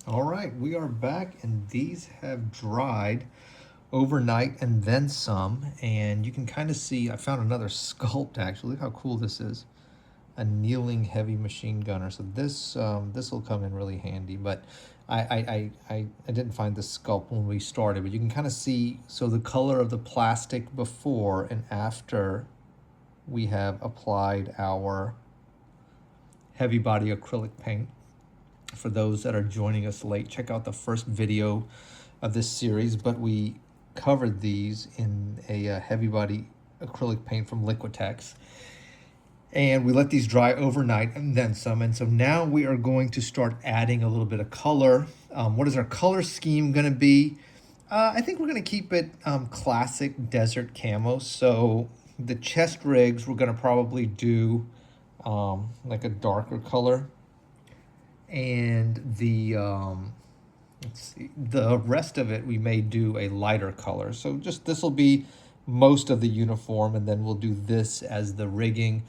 All right, we are back, and these have dried overnight and then some. And you can kind of see, I found another sculpt actually. Look how cool this is. A kneeling heavy machine gunner. So this will come in really handy. But I didn't find the sculpt when we started, but you can kind of see, so the color of the plastic before and after we have applied our heavy body acrylic paint. For those that are joining us late, check out the first video of this series, but we covered these in a heavy body acrylic paint from Liquitex. And we let these dry overnight and then some. And so now we are going to start adding a little bit of color. What is our color scheme going to be? I think we're going to keep it classic desert camo. So the chest rigs, we're going to probably do like a darker color. And the let's see, the rest of it we may do a lighter color. So just this will be most of the uniform, and then we'll do this as the rigging.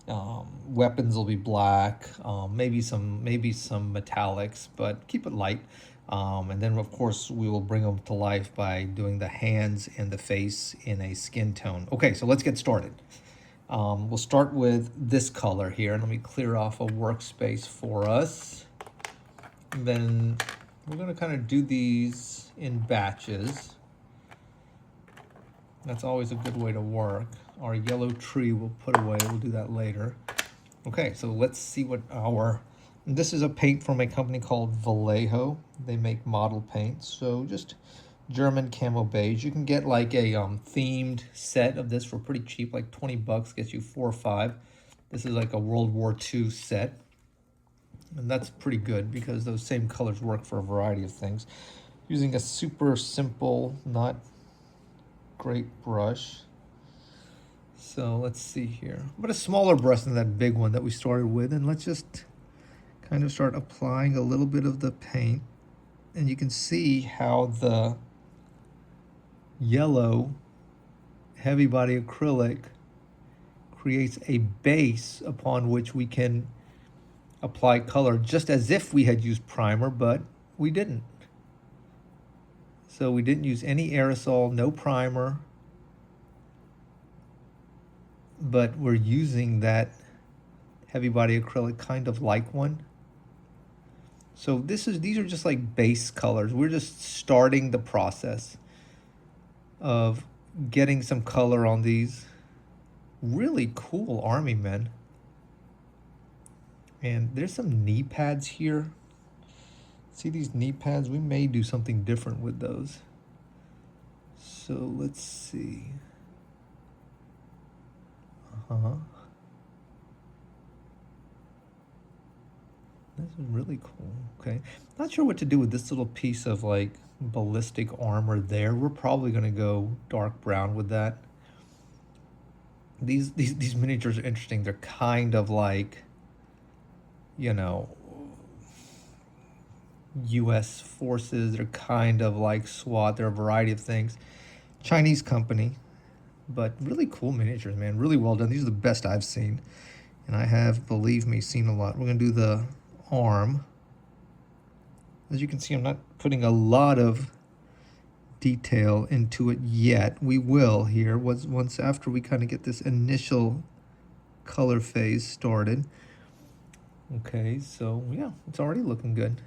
Weapons will be black, maybe some metallics, but keep it light. And then of course we will bring them to life by doing the hands and the face in a skin tone. Okay, so let's get started. We'll start with this color here, and let me clear off a workspace for us. And then we're going to kind of do these in batches. That's always a good way to work. Our yellow tree we'll put away. We'll do that later. Okay, so let's see what this is a paint from a company called Vallejo. They make model paints. So just German camo beige. You can get like a themed set of this for pretty cheap, like 20 bucks, gets you 4 or 5. This is like a World War II set. And that's pretty good because those same colors work for a variety of things. Using a super simple, not great brush. So let's see here. But a smaller brush than that big one that we started with. And let's just kind of start applying a little bit of the paint. And you can see how the yellow heavy body acrylic creates a base upon which we can apply color, just as if we had used primer, but we didn't. So we didn't use any aerosol, no primer, but we're using that heavy body acrylic kind of like one. So these are just like base colors. We're just starting the process of getting some color on these really cool army men. And there's some knee pads here. See these knee pads? We may do something different with those. So let's see. This is really cool. Okay. Not sure what to do with this little piece of like ballistic armor there. We're probably going to go dark brown with that. These miniatures are interesting. They're kind of like, you know, US forces. They're kind of like SWAT. They're a variety of things. Chinese company, but really cool miniatures, man. Really well done. These are the best I've seen. And I have, believe me, seen a lot. We're going to do the arm. As you can see, I'm not putting a lot of detail into it yet. We will here once after we kind of get this initial color phase started. Okay, so yeah, it's already looking good.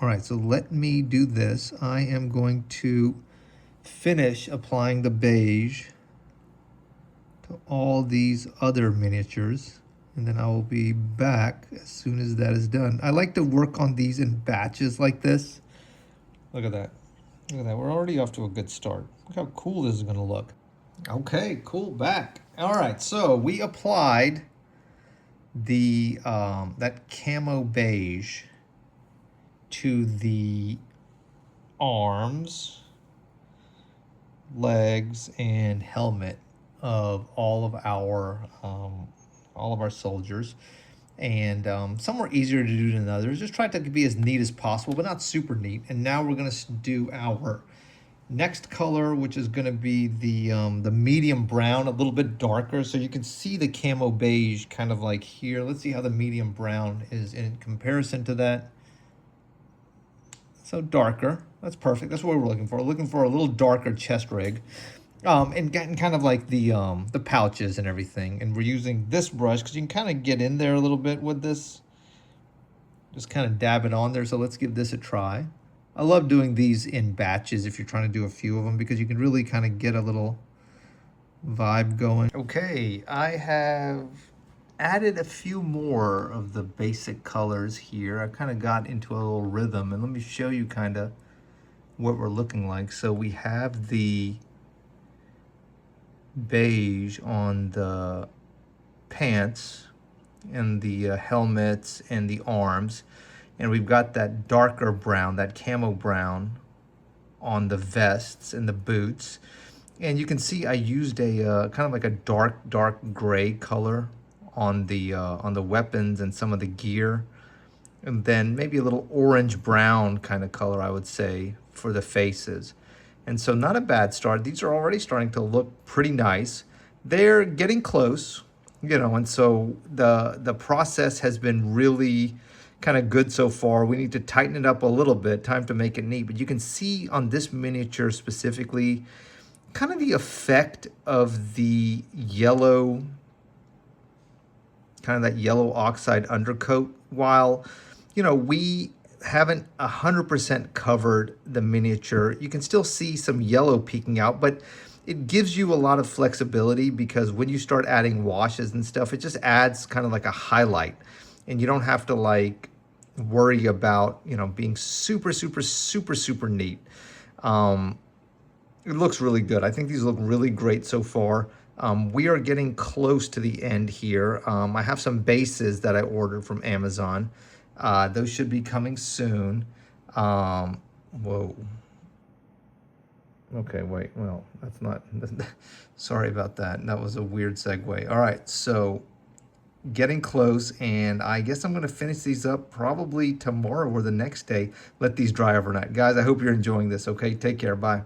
All right, so let me do this. I am going to finish applying the beige to all these other miniatures, and then I will be back as soon as that is done. I like to work on these in batches like this. Look at that. Look at that. We're already off to a good start. Look how cool this is going to look. Okay, cool. Back. All right, so we applied the that camo beige to the arms, legs, and helmet of all of our soldiers. And some were easier to do than others. Just tried to be as neat as possible, but not super neat. And now we're going to do our Next color, which is going to be the medium brown, a little bit darker, so you can see the camo beige kind of like here. Let's see how the medium brown is in comparison to that. So darker. That's perfect. That's what we're looking for. We're looking for a little darker chest rig. And getting kind of like the pouches and everything. And we're using this brush because you can kind of get in there a little bit with this. Just kind of dab it on there. So let's give this a try. I love doing these in batches if you're trying to do a few of them because you can really kind of get a little vibe going. Okay, I have added a few more of the basic colors here. I kind of got into a little rhythm, and let me show you kind of what we're looking like. So we have the beige on the pants and the helmets and the arms, and we've got that darker brown, that camo brown on the vests and the boots. And you can see I used a kind of like a dark gray color on the weapons and some of the gear, and then maybe a little orange brown kind of color, I would say, for the faces. And so not a bad start. These are already starting to look pretty nice. They're getting close, you know, and so the process has been really kind of good so far. We need to tighten it up a little bit, time to make it neat. But you can see on this miniature specifically, kind of the effect of the yellow, kind of that yellow oxide undercoat. While, you know, we haven't 100% covered the miniature, you can still see some yellow peeking out, but it gives you a lot of flexibility because when you start adding washes and stuff, it just adds kind of like a highlight, and you don't have to like worry about, you know, being super neat. It looks really good. I think these look really great so far. We are getting close to the end here. I have some bases that I ordered from Amazon. Those should be coming soon. Whoa. Okay, wait, well, that's not, sorry about that. That was a weird segue. All right, so getting close, and I guess I'm gonna finish these up probably tomorrow or the next day. Let these dry overnight. Guys, I hope you're enjoying this, okay? Take care, bye.